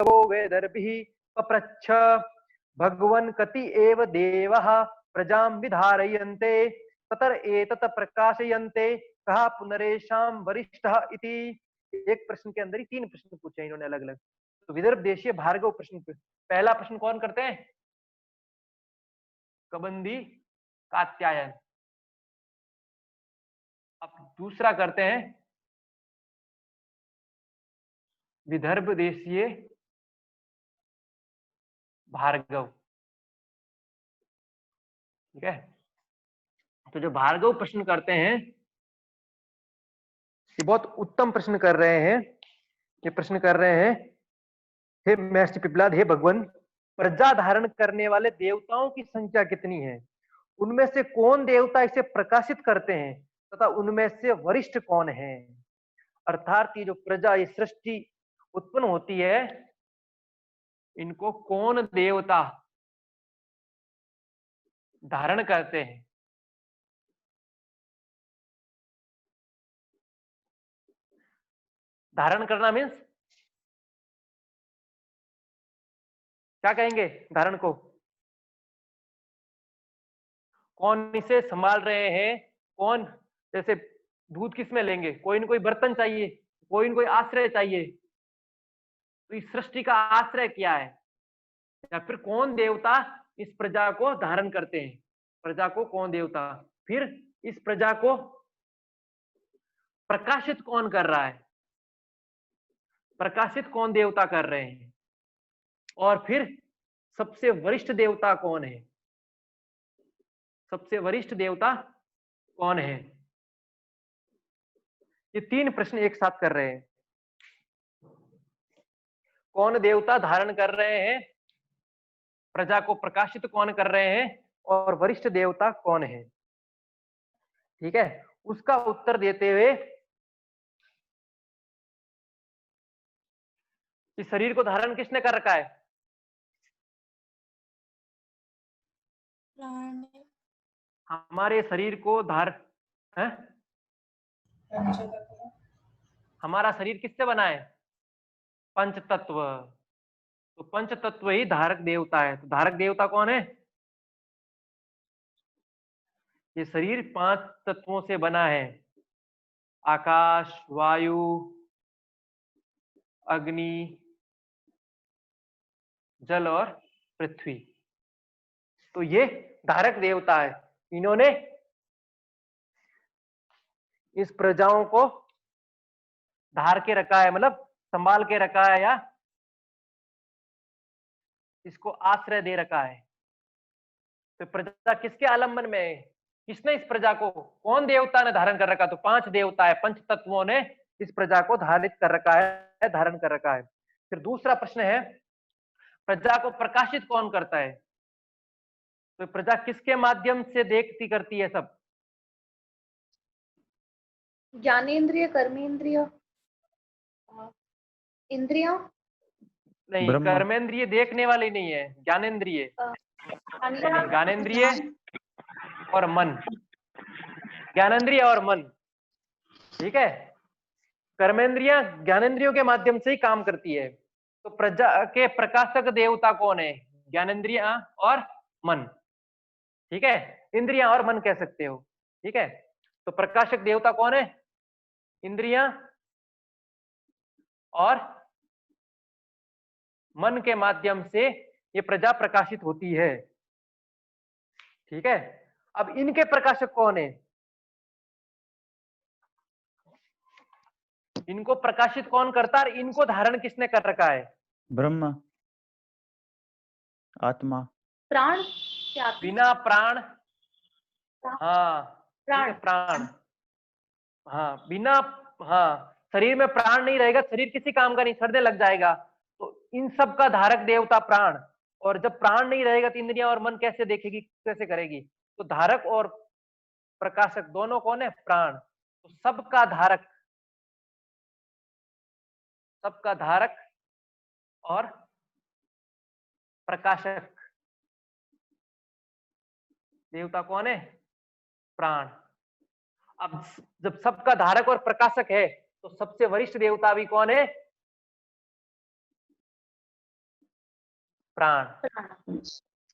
भार्गवो वेदर्भिः पप्रच्छ भगवन् कति एव देवः प्रजां विधारयन्ते ततर एतत् प्रकाशयन्ते कहा पुनरेषां वरिष्ठः इति। एक प्रश्न के अंदर ही 3 प्रश्न पूछे इन्होंने अलग अलग। तो विदर्भ देशीय भार्गव प्रश्न, पहला प्रश्न कौन करते हैं? कबंदी कात्यायन। अब दूसरा करते हैं विदर्भ देशीय भार्गव। ठीक है, तो जो भार्गव प्रश्न करते हैं ये बहुत उत्तम प्रश्न कर रहे हैं। ये प्रश्न कर रहे हैं, हे महर्षि पिप्पलाद, हे भगवान, प्रजा धारण करने वाले देवताओं की संख्या कितनी है? उनमें से कौन देवता इसे प्रकाशित करते हैं तथा उनमें से वरिष्ठ कौन है? अर्थात ये जो प्रजा, ये सृष्टि उत्पन्न होती है, इनको कौन देवता धारण करते हैं? धारण करना मीन्स क्या कहेंगे? धारण को कौन इसे संभाल रहे हैं? कौन, जैसे दूध किस में लेंगे? कोई न कोई बर्तन चाहिए, कोई न कोई आश्रय चाहिए। तो इस सृष्टि का आश्रय क्या है? या फिर कौन देवता इस प्रजा को धारण करते हैं? प्रजा को कौन देवता, फिर इस प्रजा को प्रकाशित कौन कर रहा है? प्रकाशित कौन देवता कर रहे हैं? और फिर सबसे वरिष्ठ देवता कौन है? सबसे वरिष्ठ देवता कौन है? ये 3 प्रश्न एक साथ कर रहे हैं। कौन देवता धारण कर रहे हैं, प्रजा को प्रकाशित कौन कर रहे हैं, और वरिष्ठ देवता कौन है? ठीक है, उसका उत्तर देते हुए, इस शरीर को धारण किसने कर रखा है? हमारे शरीर को है? हमारा शरीर किससे बना है? पंच तत्व। तो पंच तत्व ही धारक देवता है। तो धारक देवता कौन है? ये शरीर 5 तत्वों से बना है, आकाश, वायु, अग्नि, जल और पृथ्वी। तो ये धारक देवता है। इन्होंने इस प्रजाओं को धार के रखा है, मतलब संभाल के रखा है, या इसको आश्रय दे रखा है। तो प्रजा किसके आलंबन में है? किसने इस प्रजा को, कौन देवता ने धारण कर रखा? तो 5 देवता है, पंच तत्वों ने इस प्रजा को धारित कर रखा है, धारण कर रखा है। फिर दूसरा प्रश्न है, प्रजा को प्रकाशित कौन करता है? तो प्रजा किसके माध्यम से देखती करती है सब? ज्ञानेन्द्रिय, कर्मेंद्रिय, इंद्रिय नहीं, कर्मेंद्रिय देखने वाली नहीं है, ज्ञानेन्द्रिय। ज्ञानेन्द्रिय और मन, ज्ञानेन्द्रिय और मन। ठीक है, कर्मेंद्रियां ज्ञानेन्द्रियों के माध्यम से ही काम करती है। तो प्रजा के प्रकाशक देवता कौन है? ज्ञानेन्द्रियां और मन। ठीक है, इंद्रियां और मन कह सकते हो। ठीक है, तो प्रकाशक देवता कौन है? इंद्रियां और मन के माध्यम से ये प्रजा प्रकाशित होती है। ठीक है, अब इनके प्रकाशक कौन है? इनको प्रकाशित कौन करता है? इनको धारण किसने कर रखा है? ब्रह्म, आत्मा, प्राण, बिना प्राण, हाँ प्राण, प्राण, हाँ बिना, हाँ शरीर में प्राण नहीं रहेगा, शरीर किसी काम का नहीं, सड़ने लग जाएगा। तो इन सब का धारक देवता प्राण। और जब प्राण नहीं रहेगा तो इंद्रियां और मन कैसे देखेगी, कैसे करेगी? तो धारक और प्रकाशक दोनों कौन है? प्राण। तो सबका धारक, सबका धारक और प्रकाशक देवता कौन है? प्राण। अब जब सबका धारक और प्रकाशक है तो सबसे वरिष्ठ देवता भी कौन है? प्राण।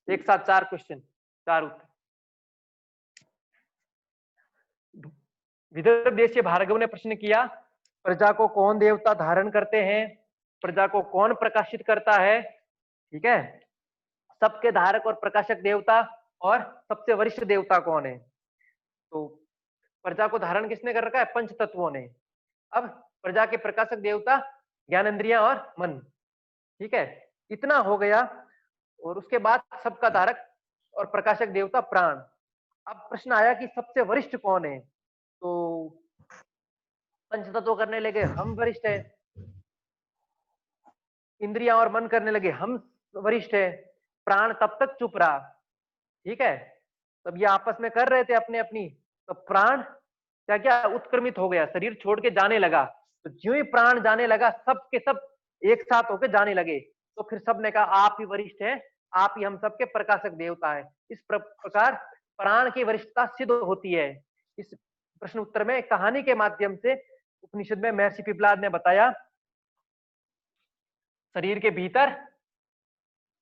एक साथ 4 क्वेश्चन, 4 उत्तर। विदर्भ देशीय भार्गव ने प्रश्न किया, प्रजा को कौन देवता धारण करते हैं, प्रजा को कौन प्रकाशित करता है। ठीक है, सबके धारक और प्रकाशक देवता और सबसे वरिष्ठ देवता कौन है। तो प्रजा को धारण किसने कर रखा है, पंच तत्वों ने। अब प्रजा के प्रकाशक देवता ज्ञानेंद्रियां और मन। ठीक है, इतना हो गया। और उसके बाद सबका धारक और प्रकाशक देवता प्राण। अब प्रश्न आया कि सबसे वरिष्ठ कौन है। तो पंच तत्व करने लगे, हम वरिष्ठ है। इंद्रियां और मन करने लगे, हम वरिष्ठ है। प्राण तब तक चुप रहा। ठीक है, तब ये आपस में कर रहे थे अपने अपनी। तो प्राण क्या क्या उत्क्रमित हो गया, शरीर छोड़ के जाने लगा। तो ज्यों ही प्राण जाने लगा, सब के सब एक साथ होकर जाने लगे। तो फिर सबने कहा आप ही वरिष्ठ है, आप ही हम सबके प्रकाशक देवता है। इस प्रकार प्राण की वरिष्ठता सिद्ध होती है। इस प्रश्न उत्तर में कहानी के माध्यम से उपनिषद में महर्षि पिपलाद ने बताया, शरीर के भीतर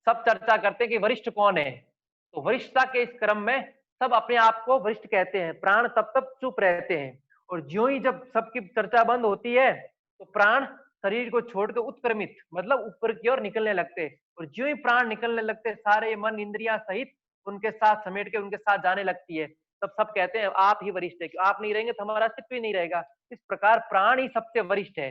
सब चर्चा करते हैं कि वरिष्ठ कौन है। तो वरिष्ठता के इस क्रम में सब अपने आप को वरिष्ठ कहते हैं। प्राण तब तक चुप रहते हैं। और ज्यों ही जब सबकी चर्चा बंद होती है, तो प्राण शरीर को छोड़कर उत्क्रमित मतलब ऊपर की ओर निकलने लगते। और ज्यों ही प्राण निकलने लगते, सारे मन इंद्रियां सहित उनके साथ समेट के उनके साथ जाने लगती है। तब सब कहते हैं आप ही वरिष्ठ है, आप नहीं रहेंगे तो हमारा अस्तित्व ही नहीं रहेगा। इस प्रकार प्राण ही सबसे वरिष्ठ है।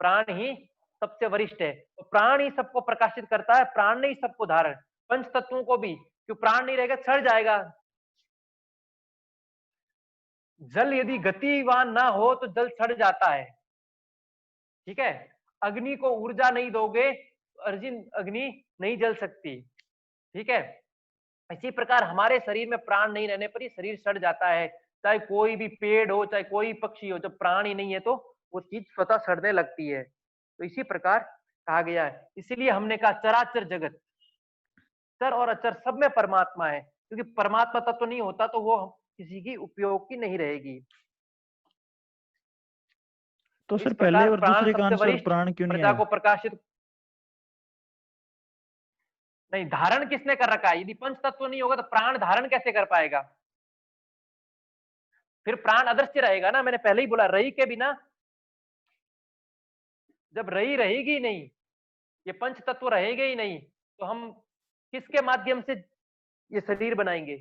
प्राण ही सबसे वरिष्ठ है। तो प्राण ही सबको प्रकाशित करता है, प्राण ने ही सबको धारण। पंच तत्वों को भी, क्यों प्राण नहीं रहेगा सड़ जाएगा। जल यदि गतिवान ना हो तो जल सड़ जाता है। ठीक है, अग्नि को ऊर्जा नहीं दोगे अर्जुन, अग्नि नहीं जल सकती। ठीक है, इसी प्रकार हमारे शरीर में प्राण नहीं रहने पर ही शरीर सड़ जाता है। चाहे कोई भी पेड़ हो, चाहे कोई पक्षी हो, जब प्राण ही नहीं है तो वो चीज स्वतः सड़ने लगती है। तो इसी प्रकार कहा गया है। इसीलिए हमने कहा चराचर जगत, चर और अचर सब में परमात्मा है। क्योंकि परमात्मा तत्व नहीं होता तो वो किसी की उपयोग की नहीं रहेगी। तो इस सर पहले प्रकार और प्राण दूसरे का सबसे आंसर वरिष्ठ, प्राण क्यों नहीं प्रजा आया? को प्रकाशित नहीं, धारण किसने कर रखा है। यदि पंच तत्व नहीं होगा तो प्राण धारण कैसे कर पाएगा। फिर प्राण अदृश्य रहेगा ना। मैंने पहले ही बोला, रही के बिना, जब रही रहेगी नहीं, ये पंच तत्व रहेंगे ही नहीं, तो हम किसके माध्यम से ये शरीर बनाएंगे।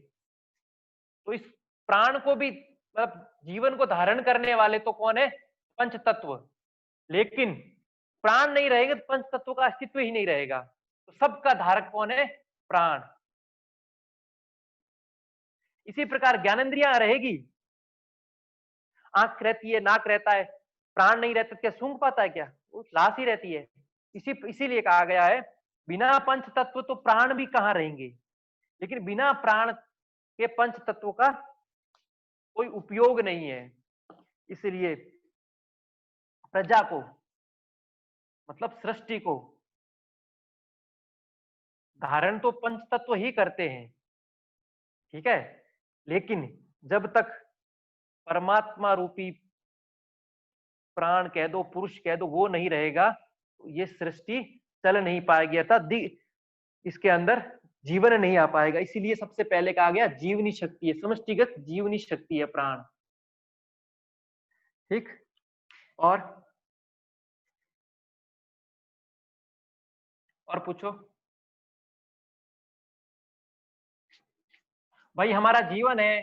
तो इस प्राण को भी मतलब जीवन को धारण करने वाले तो कौन है, पंच तत्व। लेकिन प्राण नहीं रहेंगे तो पंच तत्व का अस्तित्व ही नहीं रहेगा। तो सबका धारक कौन है, प्राण। इसी प्रकार ज्ञानेंद्रियां रहेगी, आंख रहती है, नाक रहता है, प्राण नहीं रहता, क्या सूंघ पाता है क्या, वो लाश ही रहती है। इसीलिए कहा गया है बिना पंच तत्व तो प्राण भी कहां रहेंगे। लेकिन बिना प्राण के पंच तत्व का कोई उपयोग नहीं है। इसलिए प्रजा को मतलब सृष्टि को धारण तो पंच तत्व ही करते हैं। ठीक है, लेकिन जब तक परमात्मा रूपी प्राण कह दो, पुरुष कह दो, वो नहीं रहेगा तो ये सृष्टि चल नहीं पाएगी, अर्थात इसके अंदर जीवन नहीं आ पाएगा। इसीलिए सबसे पहले कहा गया जीवनी शक्ति है, समष्टिगत जीवनी शक्ति है प्राण। ठीक, और पूछो भाई। हमारा जीवन है,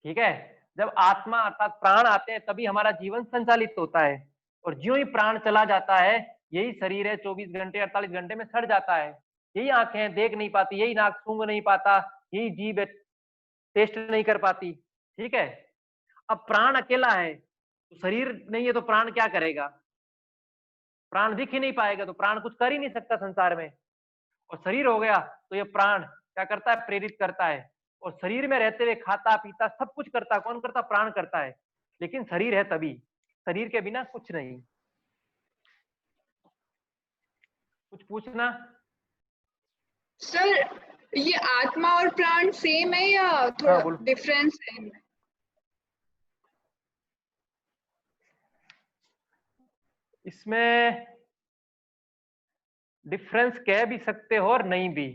ठीक है, जब आत्मा अर्थात प्राण आते हैं तभी हमारा जीवन संचालित होता है। और ज्यों ही प्राण चला जाता है, यही शरीर है 24 घंटे 48 घंटे में सड़ जाता है। यही आंखें देख नहीं पाती, यही नाक सूंघ नहीं पाता, यही जीभ टेस्ट नहीं कर पाती। ठीक है, अब प्राण अकेला है तो शरीर नहीं है तो प्राण क्या करेगा। प्राण दिख ही नहीं पाएगा तो प्राण कुछ कर ही नहीं सकता संसार में। और शरीर हो गया तो ये प्राण क्या करता है, प्रेरित करता है। और शरीर में रहते हुए खाता पीता सब कुछ करता है, कौन करता, प्राण करता है। लेकिन शरीर है तभी, शरीर के बिना कुछ नहीं। कुछ पूछना। सर ये आत्मा और प्राण सेम है या थोड़ा बोलो। डिफरेंस है? इसमें डिफरेंस कह भी सकते हो और नहीं भी,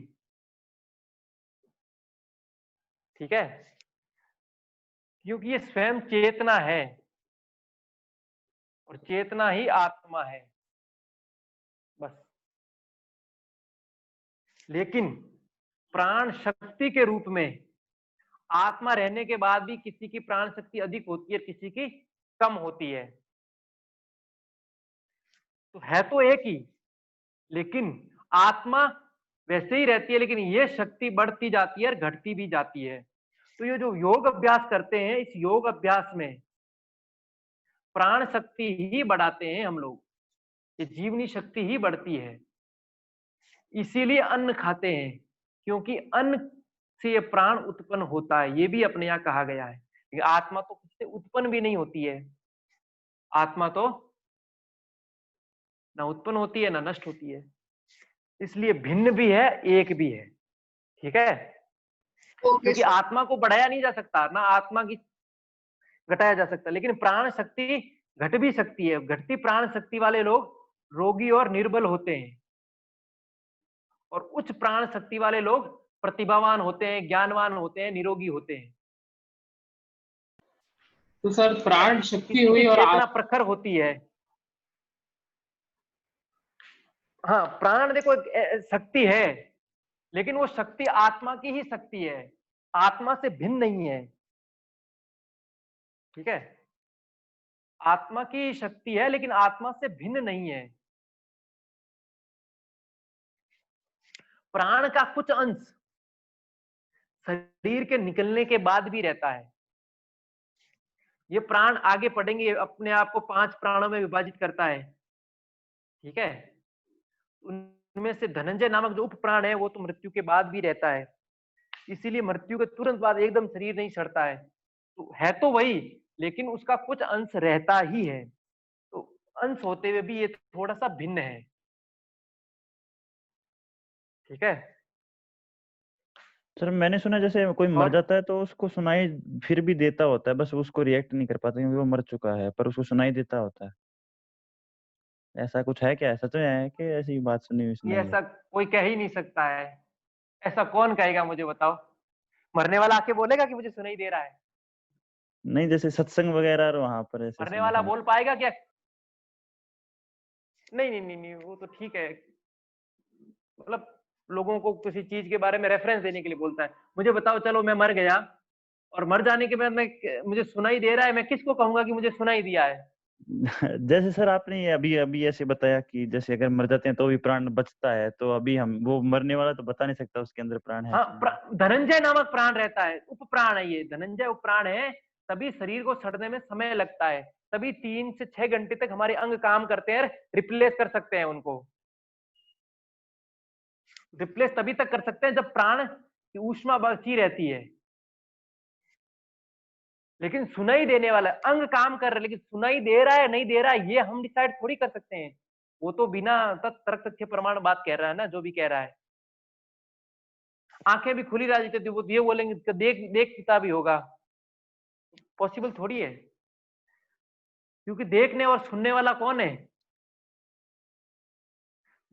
ठीक है, क्योंकि ये स्वयं चेतना है और चेतना ही आत्मा है बस। लेकिन प्राण शक्ति के रूप में आत्मा रहने के बाद भी किसी की प्राण शक्ति अधिक होती है, किसी की कम होती है। तो है तो एक ही, लेकिन आत्मा वैसे ही रहती है, लेकिन ये शक्ति बढ़ती जाती है और घटती भी जाती है। तो ये जो योग अभ्यास करते हैं, इस योग अभ्यास में प्राण शक्ति ही बढ़ाते हैं हम लोग, ये जीवनी शक्ति ही बढ़ती है। इसीलिए अन्न खाते हैं, क्योंकि अन्न से ये प्राण उत्पन्न होता है, ये भी अपने यहाँ कहा गया है। लेकिन आत्मा तो कुछ से उत्पन्न भी नहीं होती है, आत्मा तो ना उत्पन्न होती है ना नष्ट होती है, इसलिए भिन्न भी है एक भी है, ठीक है। ओके क्योंकि सर। आत्मा को बढ़ाया नहीं जा सकता, ना आत्मा की घटाया जा सकता, लेकिन प्राण शक्ति घट भी सकती है। घटती प्राण शक्ति वाले लोग रोगी और निर्बल होते हैं, और उच्च प्राण शक्ति वाले लोग प्रतिभावान होते हैं, ज्ञानवान होते हैं, निरोगी होते हैं। तो सर प्राण शक्ति किसी हुई की और चेतना प्रखर होती है। हाँ, प्राण देखो एक शक्ति है, लेकिन वो शक्ति आत्मा की ही शक्ति है, आत्मा से भिन्न नहीं है, ठीक है। आत्मा की शक्ति है, लेकिन आत्मा से भिन्न नहीं है। प्राण का कुछ अंश शरीर के निकलने के बाद भी रहता है। ये प्राण आगे पढ़ेंगे, अपने आप को 5 प्राणों में विभाजित करता है, ठीक है। उनमें से धनंजय नामक जो उप प्राण है, वो तो मृत्यु के बाद भी रहता है, इसीलिए मृत्यु के तुरंत बाद एकदम शरीर नहीं सड़ता है। तो है तो वही, लेकिन उसका कुछ अंश रहता ही है। तो अंश होते हुए भी ये थोड़ा सा भिन्न है, ठीक है। सर मैंने सुना जैसे कोई मर और जाता है तो उसको सुनाई फिर भी देता होता है, बस उसको रिएक्ट नहीं कर पाता क्योंकि वो मर चुका है, पर उसको सुनाई देता होता है। ऐसा कुछ है क्या? सच में है कि ऐसी बात सुनी हुई ये सुनाई है? ऐसा कोई कह ही नहीं सकता है, ऐसा कौन कहेगा मुझे बताओ? मरने वाला आके बोलेगा कि मुझे सुनाई दे रहा है? नहीं, जैसे सत्संग वगैरह और वहां पर ऐसे मरने सुना वाला था। बोल पाएगा क्या? नहीं नहीं नहीं नहीं, वो तो ठीक है, मतलब लोगों को किसी चीज के बारे में रेफरेंस देने के लिए बोलता है। मुझे बताओ, चलो मैं मर गया और मर जाने के बाद मुझे सुनाई दे रहा है, मैं किसको कहूंगा कि मुझे सुनाई दिया है? जैसे सर आपने ये अभी अभी ऐसे बताया कि जैसे अगर मर जाते हैं तो भी प्राण बचता है, तो अभी हम वो मरने वाला तो बता नहीं सकता उसके अंदर प्राण है हाँ, कि नहीं। धनंजय नामक प्राण रहता है, उप प्राण है ये, धनंजय उप प्राण है। तभी शरीर को सड़ने में समय लगता है, तभी 3 से 6 घंटे तक हमारे अंग काम करते हैं, रिप्लेस कर सकते हैं उनको। रिप्लेस तभी तक कर सकते हैं जब प्राण की ऊष्मा बची रहती है। लेकिन सुनाई देने वाला अंग काम कर रहा है, लेकिन सुनाई दे रहा है नहीं दे रहा है ये हम डिसाइड थोड़ी कर सकते हैं। वो तो बिना तर्क तथ्य प्रमाण बात कह रहा है ना, जो भी कह रहा है। आंखें भी खुली रहती थी, वो ये बोलेंगे देख देख पिता भी होगा, पॉसिबल थोड़ी है, क्योंकि देखने और सुनने वाला कौन है?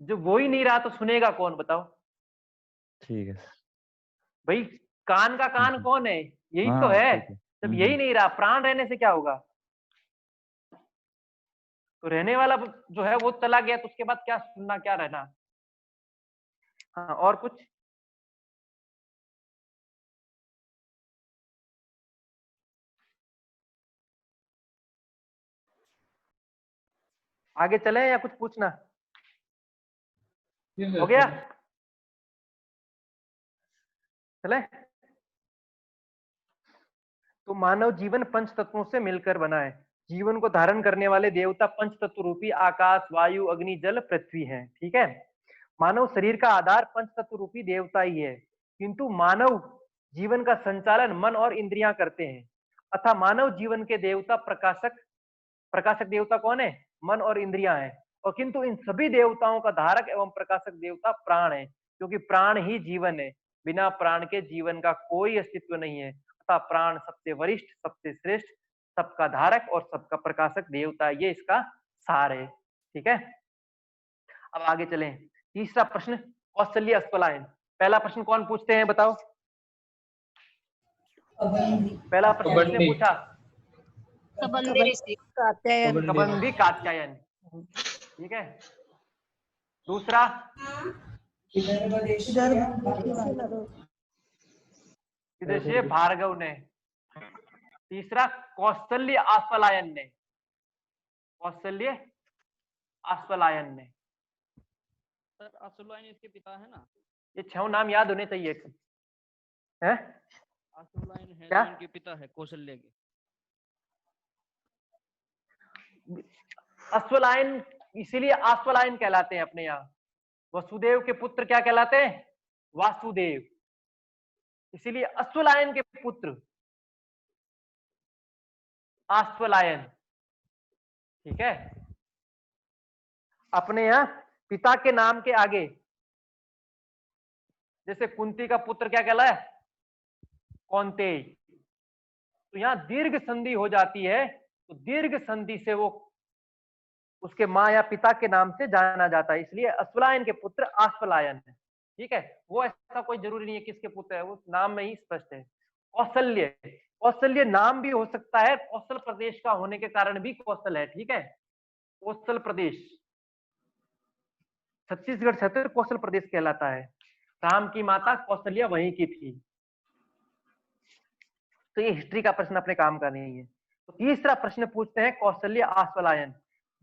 जो वो ही नहीं रहा तो सुनेगा कौन, बताओ? ठीक है। भाई, कान का कान कौन है? यही तो हाँ है। ठीक है। जब यही नहीं रहा, प्राण रहने से क्या होगा? तो रहने वाला जो है वो चला गया, तो उसके बाद क्या सुनना, क्या रहना? हाँ, और कुछ? आगे चले या कुछ पूछना? हो गया? चले। तो मानव जीवन पंच तत्वों से मिलकर बना है। जीवन को धारण करने वाले देवता पंच तत्व रूपी आकाश, वायु, अग्नि, जल, पृथ्वी है, ठीक है। मानव शरीर का आधार पंच तत्व रूपी देवता ही है, किंतु मानव जीवन का संचालन मन और इंद्रियां करते हैं। अतः मानव जीवन के देवता प्रकाशक प्रकाशक देवता कौन है? मन और इंद्रियां हैं। और किंतु इन सभी देवताओं का धारक एवं प्रकाशक देवता प्राण है, क्योंकि प्राण ही जीवन है। बिना प्राण के जीवन का कोई अस्तित्व नहीं है। अतः प्राण सबसे वरिष्ठ, सबसे श्रेष्ठ, सबका धारक और सबका प्रकाशक देवता, ये इसका सार है, ठीक है। अब आगे चलें। तीसरा प्रश्न कौशल्य अश्वलायन। पहला प्रश्न कौन पूछते हैं बताओ? पहला प्रश्न किसने कबंधी। पूछा? कबंधी। कबंधी कात्यायन। ठीक है। दूसरा विदेशी भार्गव ने। तीसरा कौशल्य आश्वलायन ने। कौशल्य आश्वलायन ने। सर आशुलायन इसके पिता है ना? ये 6 नाम याद होने चाहिए हैं? आशुलायन है क्या? जो इनके पिता है कौशल्य के। अश्वलायन इसीलिए आश्वलायन कहलाते हैं अपने यहाँ। वसुदेव के पुत्र क्या कहलाते हैं? वासुदेव। इसीलिए अश्वलायन के पुत्र आश्वलायन। ठीक है। अपने यहाँ पिता के नाम के आगे जैसे कुंती का पुत्र क्या कहला है? कौंतेय। तो यहाँ दीर्घ संधि हो जाती है, तो दीर्घ संधि से वो उसके माँ या पिता के नाम से जाना जाता है, इसलिए अश्वलायन के पुत्र आश्वलायन है। ठीक है। वो ऐसा कोई जरूरी नहीं है किसके पुत्र है, वो नाम में ही स्पष्ट है। कौशल्य, कौशल्य नाम भी हो सकता है, कौशल प्रदेश का होने के कारण भी कौशल है। ठीक है। कौशल प्रदेश, छत्तीसगढ़ क्षेत्र कौशल प्रदेश कहलाता है। राम की माता कौशल्या वहीं की थी। तो ये हिस्ट्री का प्रश्न अपने काम का नहीं है। तो तीसरा प्रश्न पूछते हैं कौशल्य आश्वलायन।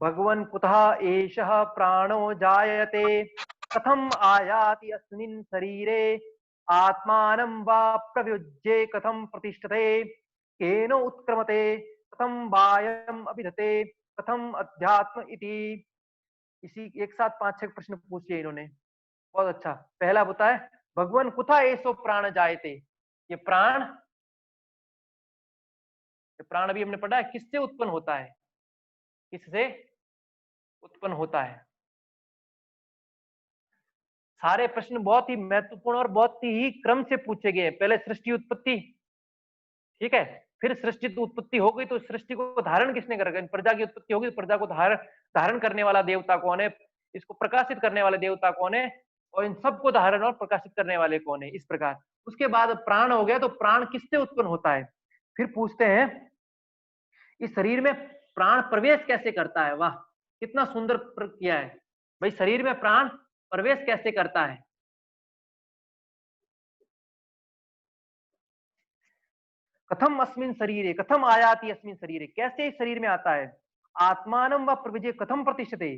भगवन् कुतः एषः प्राणो जायते कथम आयाति अस्मिन् शरीरे आत्मानं वा प्रयुज्ये कथम प्रतिष्ठते केन उत्क्रमते कथम वायम अभिधते कथम अध्यात्म इति। इसी एक साथ 5-6 प्रश्न पूछे इन्होंने। बहुत अच्छा। पहला बताए भगवान कुथा ऐसो प्राण जायते। ये प्राण अभी हमने पढ़ा है किससे उत्पन्न होता है? किससे उत्पन्न होता है? सारे प्रश्न बहुत ही महत्वपूर्ण और बहुत ही क्रम से पूछे गए। पहले सृष्टि उत्पत्ति, ठीक है, फिर सृष्टि तो उत्पत्ति हो गई तो सृष्टि को धारण किसने करेगा? प्रजा की उत्पत्ति होगी, प्रजा को धारण करने वाला देवता कौन है? इसको प्रकाशित करने वाले देवता कौन है? और इन सबको धारण और प्रकाशित करने वाले कौन है? इस प्रकार। उसके बाद प्राण हो गया, तो प्राण किससे उत्पन्न होता है? फिर पूछते हैं इस शरीर में प्राण प्रवेश कैसे करता है? वाह, कितना सुंदर किया है भाई। शरीर में प्राण प्रवेश कैसे करता है? कथम अस्मिन शरीरे कथम आयाति अस्मिन शरीरे, कैसे इस शरीर में आता है? आत्मानं व प्रविजय कथम प्रतिष्ठते।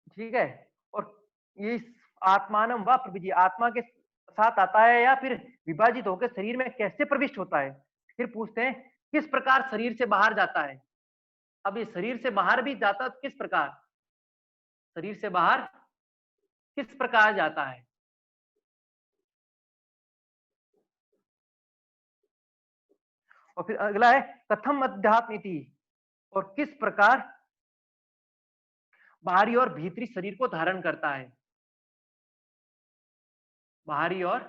ठीक है। और ये आत्मानं व प्रविजय, आत्मा के साथ आता है या फिर विभाजित होकर शरीर में कैसे प्रविष्ट होता है? फिर पूछते हैं किस प्रकार शरीर से बाहर जाता है? अब ये शरीर से बाहर भी जाता तो किस प्रकार? शरीर से बाहर किस प्रकार जाता है? और फिर अगला है कथम अध्यात्म इति, और किस प्रकार बाहरी और भीतरी शरीर को धारण करता है? बाहरी और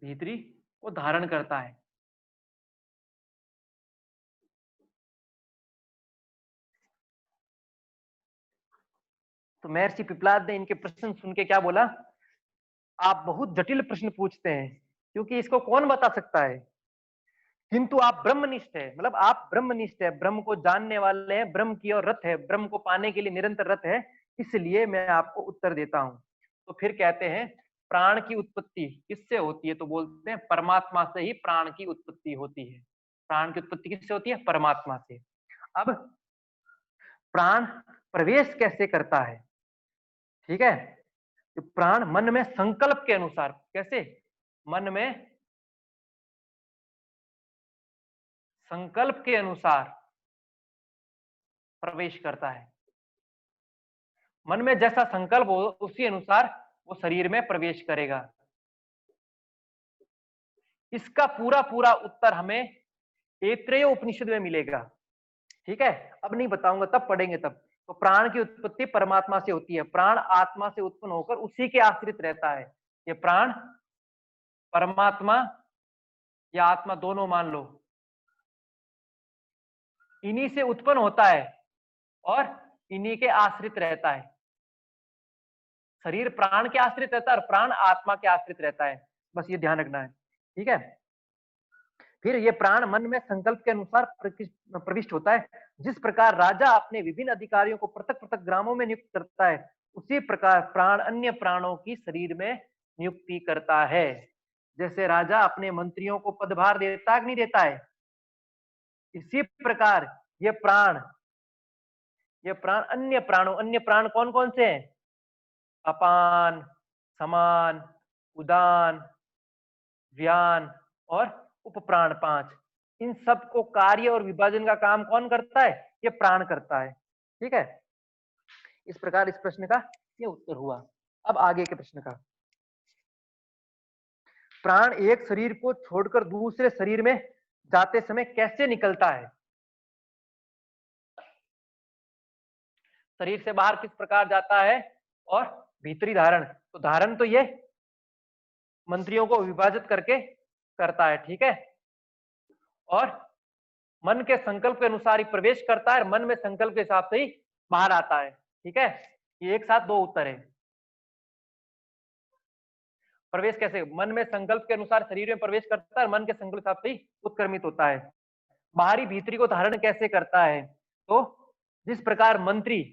भीतरी को धारण करता है। तो महर्षि पिपलाद ने इनके प्रश्न सुन के क्या बोला? आप बहुत जटिल प्रश्न पूछते हैं, क्योंकि इसको कौन बता सकता है, किंतु आप ब्रह्मनिष्ठ है, मतलब आप ब्रह्मनिष्ठ है, ब्रह्म को जानने वाले हैं, ब्रह्म की ओर रत है, ब्रह्म को पाने के लिए निरंतर रत है, इसलिए मैं आपको उत्तर देता हूं। तो फिर कहते हैं प्राण की उत्पत्ति किससे होती है? तो बोलते हैं परमात्मा से ही प्राण की उत्पत्ति होती है। प्राण की उत्पत्ति किससे होती है? परमात्मा से। अब प्राण प्रवेश कैसे करता है? ठीक है। तो प्राण मन में संकल्प के अनुसार, कैसे? मन में संकल्प के अनुसार प्रवेश करता है। मन में जैसा संकल्प हो उसी अनुसार वो शरीर में प्रवेश करेगा। इसका पूरा पूरा उत्तर हमें ऐत्रेय उपनिषद में मिलेगा। ठीक है। अब नहीं बताऊंगा, तब पढ़ेंगे तब। तो प्राण की उत्पत्ति परमात्मा से होती है, प्राण आत्मा से उत्पन्न होकर उसी के आश्रित रहता है। ये प्राण परमात्मा या आत्मा दोनों मान लो, इन्हीं से उत्पन्न होता है और इन्हीं के आश्रित रहता है। शरीर प्राण के आश्रित रहता है और प्राण आत्मा के आश्रित रहता है, बस ये ध्यान रखना है। ठीक है, फिर ये प्राण मन में संकल्प के अनुसार प्रविष्ट होता है। जिस प्रकार राजा अपने विभिन्न अधिकारियों को पृथक पृथक ग्रामों में नियुक्त करता है, उसी प्रकार प्राण अन्य प्राणों की शरीर में नियुक्ति करता है। जैसे राजा अपने मंत्रियों को पदभार देता है कि नहीं देता है, इसी प्रकार ये प्राण अन्य प्राण कौन कौन से हैं? अपान, समान, उदान, व्यान और उपप्राण 5। इन सब को कार्य और विभाजन का काम कौन करता है? ये प्राण करता है। ठीक है, इस प्रकार इस प्रश्न का ये उत्तर हुआ। अब आगे के प्रश्न का, प्राण एक शरीर को छोड़कर दूसरे शरीर में जाते समय कैसे निकलता है? शरीर से बाहर किस प्रकार जाता है? और भीतरी धारण, तो धारण तो ये मंत्रियों को विभाजित करके करता है। ठीक है, और मन के संकल्प के अनुसार ही प्रवेश करता है, मन में संकल्प के हिसाब से ही बाहर आता है। ठीक है, ये एक साथ दो उत्तर है। प्रवेश कैसे? मन में संकल्प के अनुसार शरीर में प्रवेश करता है, मन के संकल्प के हिसाब से ही उत्क्रमित होता है। बाहरी भीतरी को धारण कैसे करता है? तो जिस प्रकार मंत्री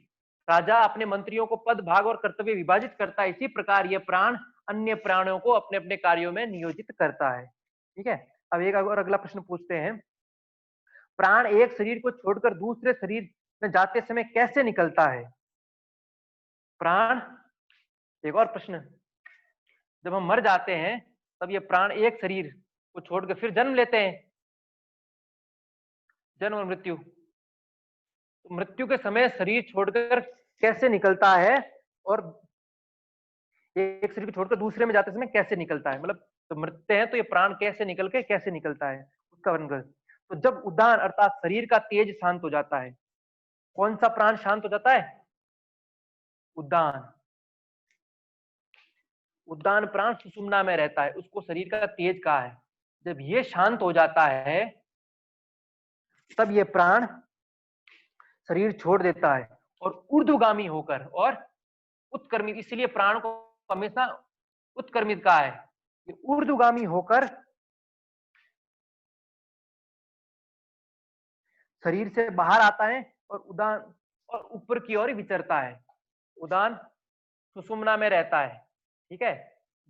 राजा अपने मंत्रियों को पद भाग और कर्तव्य विभाजित करता है, इसी प्रकार यह प्राण अन्य प्राणों को अपने अपने कार्यों में नियोजित करता है। ठीक है, अब एक और अगला प्रश्न पूछते हैं, प्राण एक शरीर को छोड़कर दूसरे शरीर में जाते समय कैसे निकलता है? प्राण, एक और प्रश्न, जब हम मर जाते हैं तब ये प्राण एक शरीर को छोड़कर फिर जन्म लेते हैं, जन्म और मृत्यु। तो मृत्यु के समय शरीर छोड़कर कैसे निकलता है और एक शरीर को छोड़कर दूसरे में जाते समय कैसे निकलता है? मतलब तो मरते हैं तो ये प्राण कैसे निकल के कैसे निकलता है, उसका वर्णन करें। तो जब उदान अर्थात शरीर का तेज शांत हो जाता है, कौन सा प्राण शांत हो जाता है? उदान। उदान प्राण सुषुम्ना में रहता है, उसको शरीर का तेज कहा है। जब ये शांत हो जाता है तब ये प्राण शरीर छोड़ देता है और ऊर्ध्वगामी होकर और उत्क्रमित, इसलिए प्राण को हमेशा उत्क्रमित कहा है। ये ऊर्ध्वगामी होकर शरीर से बाहर आता है और उदान और ऊपर की ओर विचरता है। उदान सुषुम्ना में रहता है। ठीक है,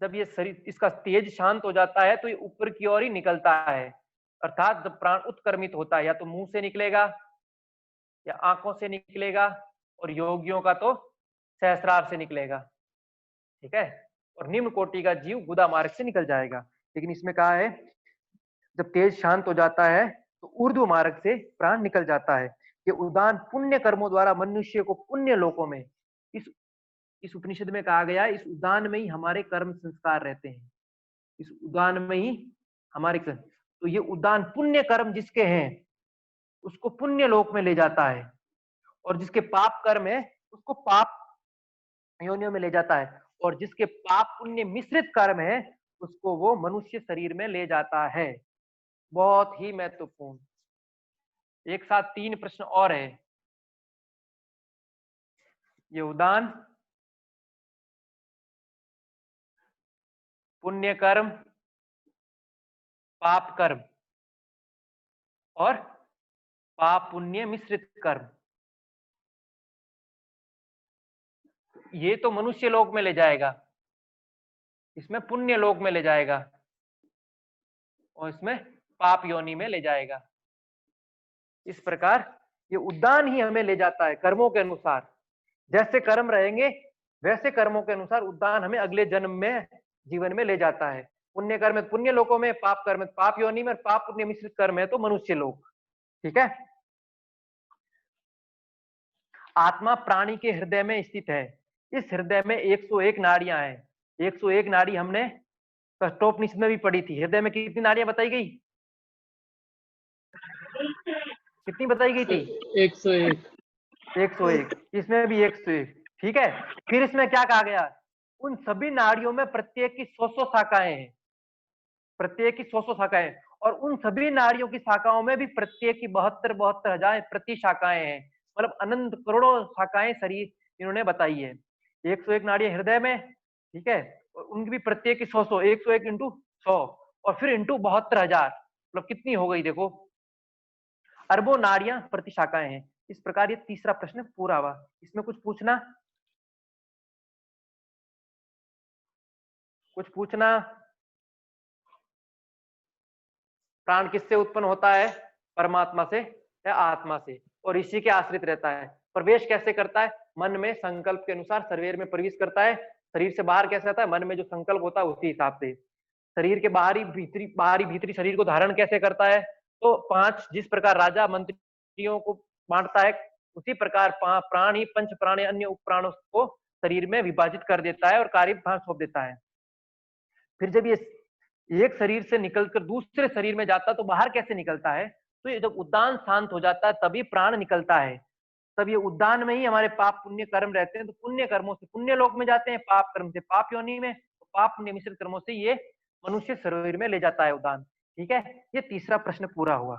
जब ये शरीर इसका तेज शांत हो जाता है तो ये ऊपर की ओर ही निकलता है, अर्थात जब प्राण उत्क्रमित होता है या तो मुंह से निकलेगा या आंखों से निकलेगा, और योगियों का तो सहस्रार से निकलेगा। ठीक है, और निम्न कोटि का जीव गुदा मार्ग से निकल जाएगा। लेकिन इसमें कहा है जब तेज शांत हो जाता है तो ऊर्ध्व मार्ग से प्राण निकल जाता है। ये उदान पुण्य कर्मों द्वारा मनुष्य को पुण्य लोकों में, इस उपनिषद में कहा गया है, इस उदान में ही हमारे कर्म संस्कार रहते हैं, इस उदान में ही हमारे कर्म। तो ये उदान पुण्य कर्म जिसके हैं उसको पुण्य लोक में ले जाता है, और जिसके पाप कर्म है उसको पाप योनियों में ले जाता है, और जिसके पाप पुण्य मिश्रित कर्म है उसको वो मनुष्य शरीर में ले जाता है। बहुत ही महत्वपूर्ण। एक साथ 3 प्रश्न और है। ये उदान, पुण्य कर्म, पाप कर्म और पाप पुण्य मिश्रित कर्म, ये तो मनुष्य लोक में ले जाएगा, इसमें पुण्य लोक में ले जाएगा और इसमें पाप योनि में ले जाएगा। इस प्रकार ये उदान ही हमें ले जाता है कर्मों के अनुसार। जैसे कर्म रहेंगे वैसे कर्मों के अनुसार उदान हमें अगले जन्म में जीवन में ले जाता है। पुण्य कर्म है पुण्य लोकों में, पाप कर्म पाप योनि में, और पाप पुण्य मिश्रित कर्म है तो मनुष्य लोक। ठीक है, आत्मा प्राणी के हृदय में स्थित है। इस हृदय में 101 नाड़ियां हैं। 101 नाड़ी हमने कठोपनिषद में भी पढ़ी थी। हृदय में कितनी नाड़ियां बताई गई? कितनी बताई गई थी? 101। 101, इसमें भी 101। ठीक है, फिर इसमें क्या कहा गया? उन सभी नाड़ियों में प्रत्येक की 100 शाखाएं हैं, प्रत्येक की 100 शाखाएं, और उन सभी नाड़ियों की शाखाओं में भी प्रत्येक की 72,000 प्रति शाखाएं हैं। मतलब अनंत करोड़ों शाखाएं शरीर इन्होंने बताई है। 101 नाड़ियां हृदय में, ठीक है, और उनकी भी प्रत्येक की 100 101 इंटू 100 और फिर इंटू 72,000, मतलब कितनी हो गई देखो, अरबों नाड़ियां प्रति शाखाएं हैं। इस प्रकार ये तीसरा प्रश्न पूरा हुआ। इसमें कुछ पूछना, कुछ पूछना? प्राण किससे उत्पन्न होता है? परमात्मा से या आत्मा से, और इसी के आश्रित रहता है। प्रवेश कैसे करता है? मन में संकल्प के अनुसार शरीर में प्रवेश करता है। शरीर से बाहर कैसे आता है? मन में जो संकल्प होता है उसी हिसाब से। शरीर के बाहरी भीतरी शरीर को धारण कैसे करता है? तो 5 जिस प्रकार राजा मंत्रियों को बांटता है, उसी प्रकार प्राण ही पंच प्राणी अन्य उप प्राणों को शरीर में विभाजित कर देता है और कार्य भाग सौंप देता है। फिर जब ये एक शरीर से निकलकर दूसरे शरीर में जाता है तो बाहर कैसे निकलता है? तो ये जब उद्दान शांत हो जाता है तभी प्राण निकलता है। तब ये उद्दान में ही हमारे पाप पुण्य कर्म रहते हैं, तो पुण्य कर्मों से पुण्य लोक में जाते हैं, पाप कर्म से पाप योनि में, तो पाप पुण्य मिश्रित कर्मों से ये मनुष्य शरीर में ले जाता है उद्दान। ठीक है, ये तीसरा प्रश्न पूरा हुआ।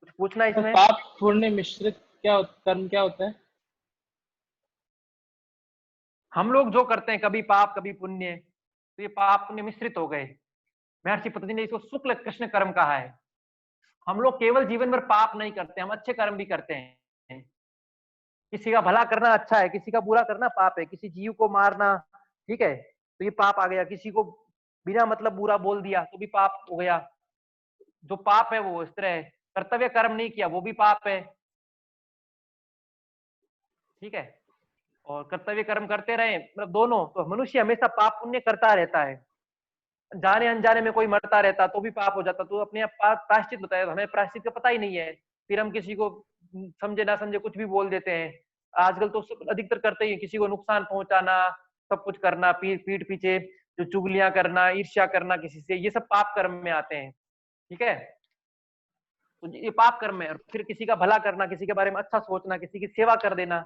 कुछ पूछना इसमें? पाप पुण्य मिश्रित कर्म क्या होता है? हम लोग जो करते हैं कभी पाप कभी पुण्य, तो ये पाप पुण्य मिश्रित हो गए। महर्षि पतंजलि ने इसको शुक्ल कृष्ण कर्म कहा है। हम लोग केवल जीवन भर पाप नहीं करते, हम अच्छे कर्म भी करते हैं। किसी का भला करना अच्छा है, किसी का बुरा करना पाप है। किसी जीव को मारना, ठीक है, तो ये पाप आ गया। किसी को बिना मतलब बुरा बोल दिया तो भी पाप हो गया। जो पाप है वो इस तरह कर्तव्य कर्म नहीं किया, वो भी पाप है। ठीक है, और कर्तव्य कर्म करते रहे, मतलब दोनों, तो मनुष्य हमेशा पाप पुण्य करता रहता है। जाने अनजाने में कोई मरता रहता तो भी पाप हो जाता, तो अपने आप प्रायश्चित होता है। हमें प्रायश्चित का पता ही नहीं है, फिर हम किसी को समझे ना समझे कुछ भी बोल देते हैं। आजकल तो अधिकतर करते ही, किसी को नुकसान पहुंचाना, सब कुछ करना, पीठ पीछे जो चुगलियां करना, ईर्ष्या करना किसी से, ये सब पाप कर्म में आते हैं। ठीक है, तो ये पाप कर्म है। और फिर किसी का भला करना, किसी के बारे में अच्छा सोचना, किसी की सेवा कर देना,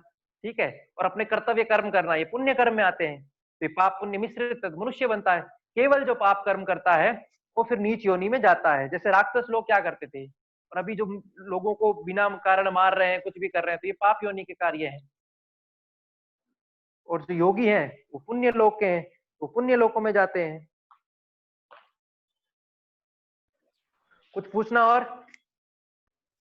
ठीक है, और अपने कर्तव्य कर्म करना, ये पुण्य कर्म में आते हैं। तो पाप पुण्य मिश्रित मनुष्य बनता है। केवल जो पाप कर्म करता है वो फिर नीच योनि में जाता है। जैसे राक्षस लोग क्या करते थे, और अभी जो लोगों को बिना कारण मार रहे हैं, कुछ भी कर रहे हैं, तो ये पाप योनि के कार्य है। और जो योगी हैं वो पुण्य लोक के हैं, वो पुण्य लोकों में जाते हैं। कुछ पूछना और?